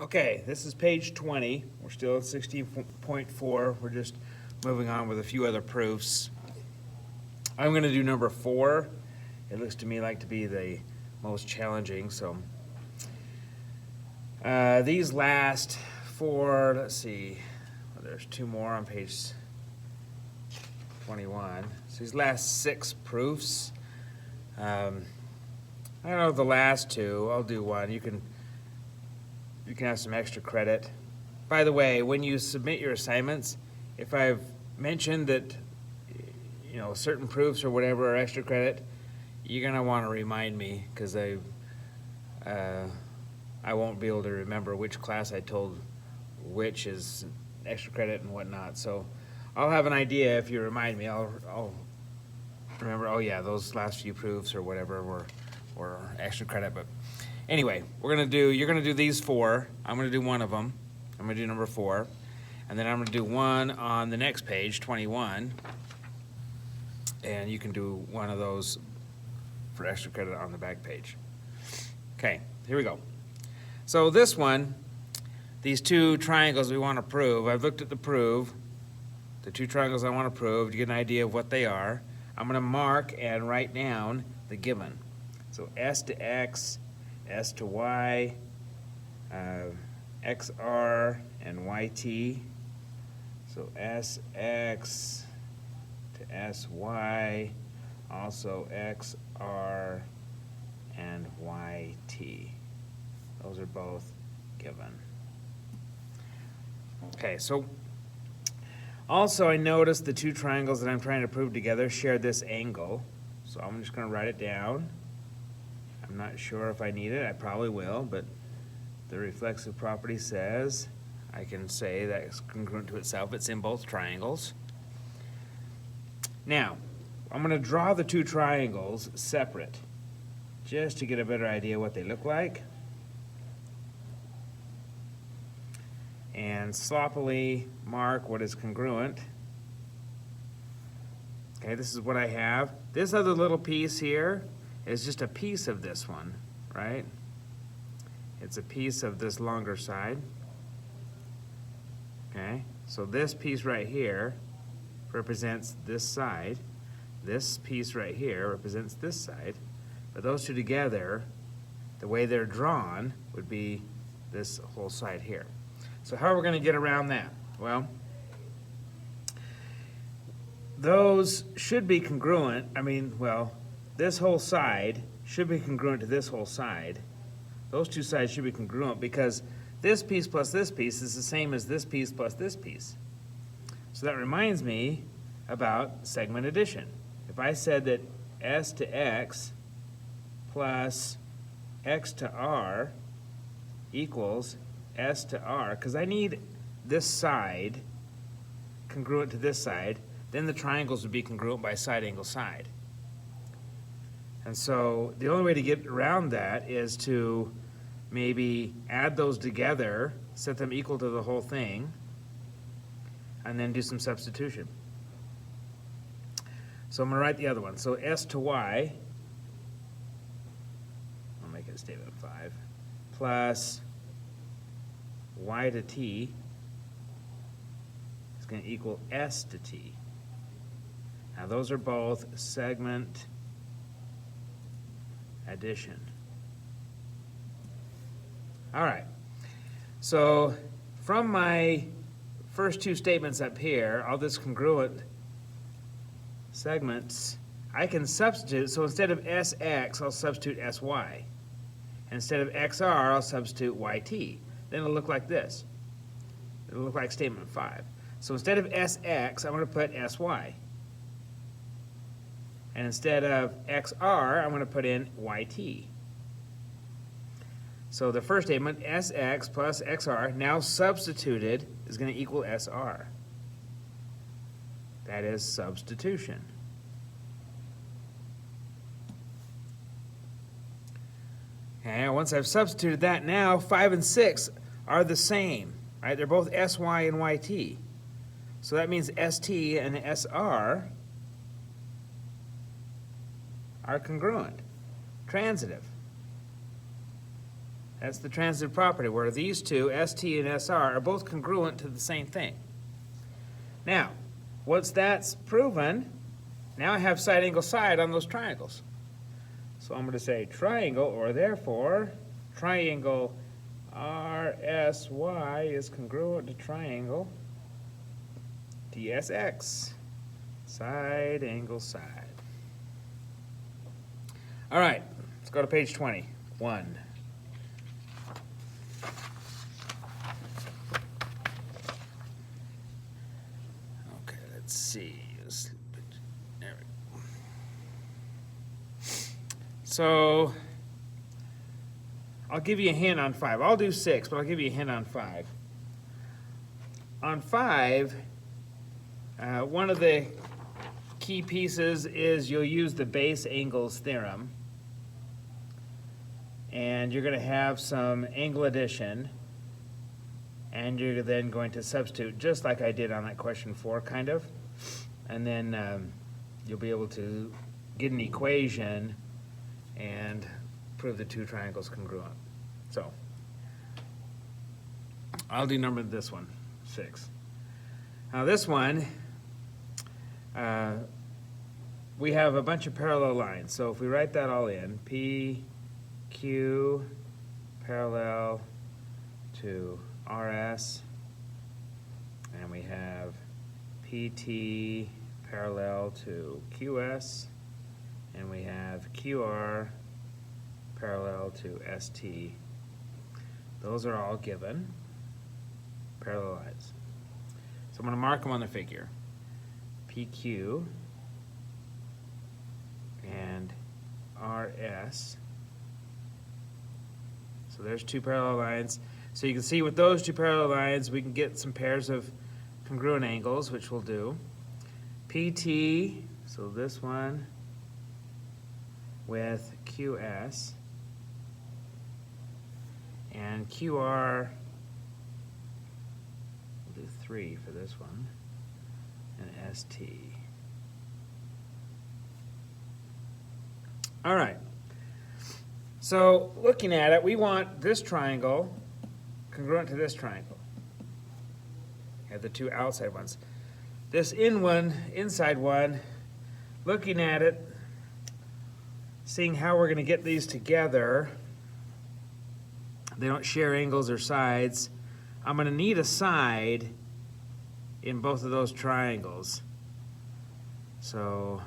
Okay, this is page 20. We're still at 16.4. We're just moving on with a few other proofs. I'm going to do number 4. It looks to me like to be the most challenging. So these last 4, let's see, well, there's 2 more on page 21. So these last 6 proofs, I don't know the last 2. I'll do one. You can have some extra credit. By the way, when you submit your assignments, if I've mentioned that, certain proofs or whatever are extra credit, you're gonna want to remind me, because I won't be able to remember which class I told which is extra credit and whatnot. So I'll have an idea if you remind me. I'll remember. Oh yeah, those last few proofs or whatever were extra credit. But anyway, you're gonna do these 4. I'm gonna do one of them. I'm gonna do number 4, and then I'm gonna do one on the next page, 21, and you can do one of those for extra credit on the back page. Okay, here we go. So this one, these 2 triangles we want to prove, I've looked at the 2 triangles I want to prove to get an idea of what they are. I'm going to mark and write down the given. So S to X, S to Y, XR, and YT. So SX to SY, also XR and YT. Those are both given. Okay, so also I noticed the 2 triangles that I'm trying to prove together share this angle. So I'm just going to write it down. I'm not sure if I need it. I probably will, but the reflexive property says I can say that it's congruent to itself. It's in both triangles. Now, I'm going to draw the 2 triangles separate just to get a better idea what they look like. And sloppily mark what is congruent. Okay, this is what I have. This other little piece here is just a piece of this one, right? It's a piece of this longer side. Okay, so this piece right here represents this side. This piece right here represents this side. But those 2 together, the way they're drawn would be this whole side here. So how are we going to get around that? Well, those should be congruent. This whole side should be congruent to this whole side. Those 2 sides should be congruent because this piece plus this piece is the same as this piece plus this piece. So that reminds me about segment addition. If I said that S to X plus X to R equals S to R, because I need this side congruent to this side, then the triangles would be congruent by side angle side. And so the only way to get around that is to maybe add those together, set them equal to the whole thing, and then do some substitution. So I'm going to write the other one. So S to Y, I'll make it a statement 5, plus Y to T is going to equal S to T. Now those are both segment addition. All right, so from my first 2 statements up here, all this congruent segments, I can substitute. So instead of SX, I'll substitute SY. And instead of XR, I'll substitute YT. Then it'll look like this. It'll look like statement 5. So instead of SX, I'm going to put SY. And instead of XR, I'm going to put in YT. So the first statement, SX plus XR, now substituted, is going to equal SR. That is substitution. Okay, once I've substituted that, now 5 and 6 are the same, right? They're both SY and YT. So that means ST and SR are congruent, transitive. That's the transitive property, where these two, ST and SR, are both congruent to the same thing. Now, once that's proven, now I have side angle side on those triangles. So I'm going to say triangle, or therefore, triangle RSY is congruent to triangle DSX, side angle side. All right, let's go to page 21. Okay, let's see. There we go. So I'll give you a hint on 5. I'll do 6, but I'll give you a hint on 5. On 5, one of the key pieces is you'll use the base angles theorem. And you're going to have some angle addition. And you're then going to substitute, just like I did on that question 4, kind of. And then you'll be able to get an equation and prove the two triangles congruent. So I'll do number this one, 6. Now this one, we have a bunch of parallel lines. So if we write that all in, P, Q, parallel to RS, and we have PT parallel to QS, and we have QR parallel to ST. Those are all given parallel lines. So I'm going to mark them on the figure. PQ and RS. So there's two parallel lines. So you can see with those two parallel lines, we can get some pairs of congruent angles, which we'll do. PT, so this one with QS, and QR, we'll do 3 for this one, and ST. All right. So looking at it, we want this triangle congruent to this triangle. Have the two outside ones. This inside one, looking at it, seeing how we're going to get these together, they don't share angles or sides. I'm going to need a side in both of those triangles. So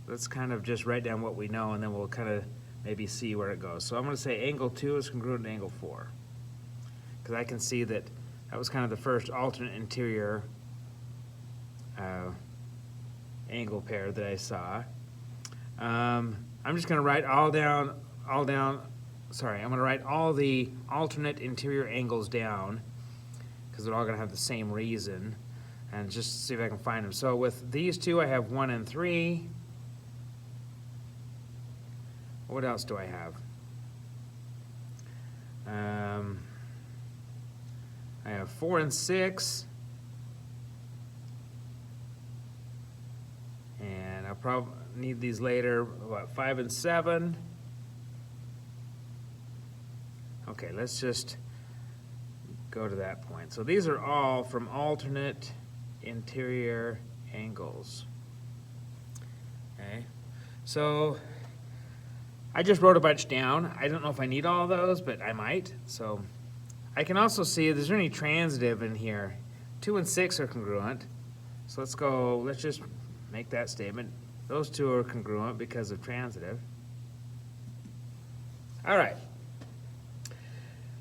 let's kind of just write down what we know, and then we'll kind of maybe see where it goes. So I'm going to say angle 2 is congruent to angle 4, because I can see that that was kind of the first alternate interior angle pair that I saw. I'm just going to write I'm going to write all the alternate interior angles down, because they're all going to have the same reason, and just see if I can find them. So with these two, I have 1 and 3. What else do I have? I have 4 and 6. And I'll probably need these later. What, 5 and 7? Okay, let's just go to that point. So these are all from alternate interior angles. Okay, so I just wrote a bunch down. I don't know if I need all of those, but I might. So I can also see if there's any transitive in here. 2 and 6 are congruent. So let's just make that statement. Those two are congruent because of transitive. All right.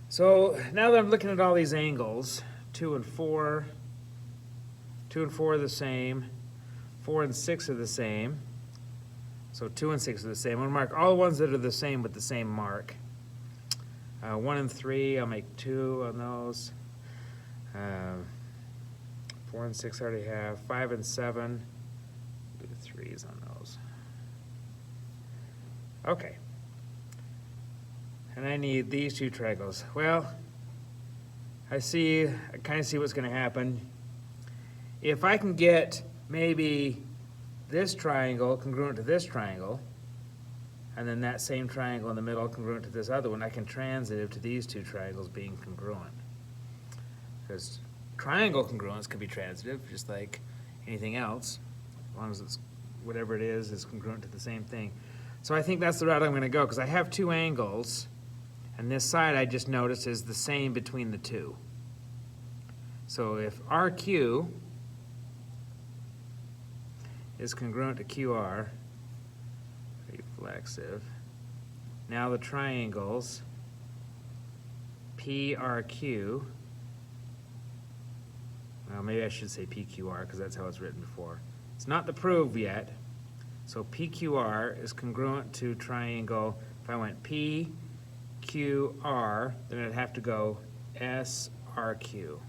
So now that I'm looking at all these angles, 2 and 4 are the same, 4 and 6 are the same. So 2 and 6 are the same. I'm going to mark all the ones that are the same with the same mark. 1 and 3, I'll make 2 on those. 4 and 6 I already have. 5 and 7, do 3s on those. Okay. And I need these two triangles. Well, I kind of see what's going to happen. If I can get maybe this triangle congruent to this triangle, And then that same triangle in the middle congruent to this other one, I can transitive to these two triangles being congruent. Because triangle congruence can be transitive, just like anything else, as long as it's, whatever it is congruent to the same thing. So I think that's the route I'm gonna go, because I have two angles, and this side I just noticed is the same between the two. So if RQ is congruent to QR, reflexive, now the triangles PRQ, well, maybe I should say PQR because that's how it's written before. It's not the prove yet. So PQR is congruent to triangle. If I went PQR, then I'd have to go SRQ.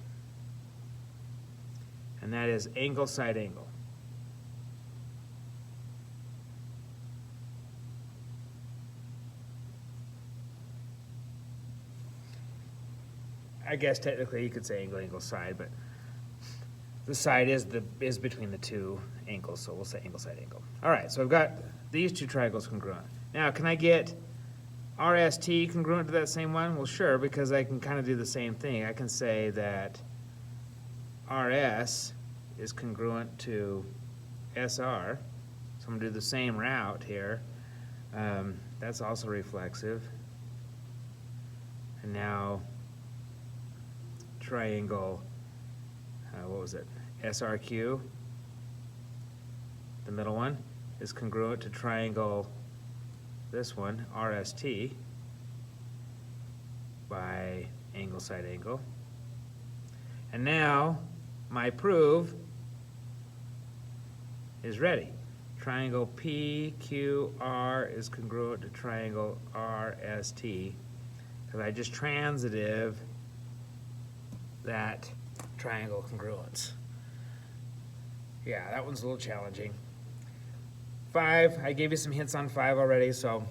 And that is angle side angle. I guess technically you could say angle, angle, side, but the side is between the two angles, so we'll say angle, side, angle. All right, so I've got these two triangles congruent. Now, can I get RST congruent to that same one? Well, sure, because I can kind of do the same thing. I can say that RS is congruent to SR, so I'm gonna do the same route here. That's also reflexive. And now triangle, what was it? SRQ, the middle one, is congruent to triangle, this one, RST, by angle side angle. And now my prove is ready. Triangle PQR is congruent to triangle RST, because I just transitive that triangle congruence. Yeah, that one's a little challenging. 5, I gave you some hints on 5 already, so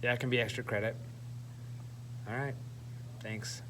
that can be extra credit. All right, thanks.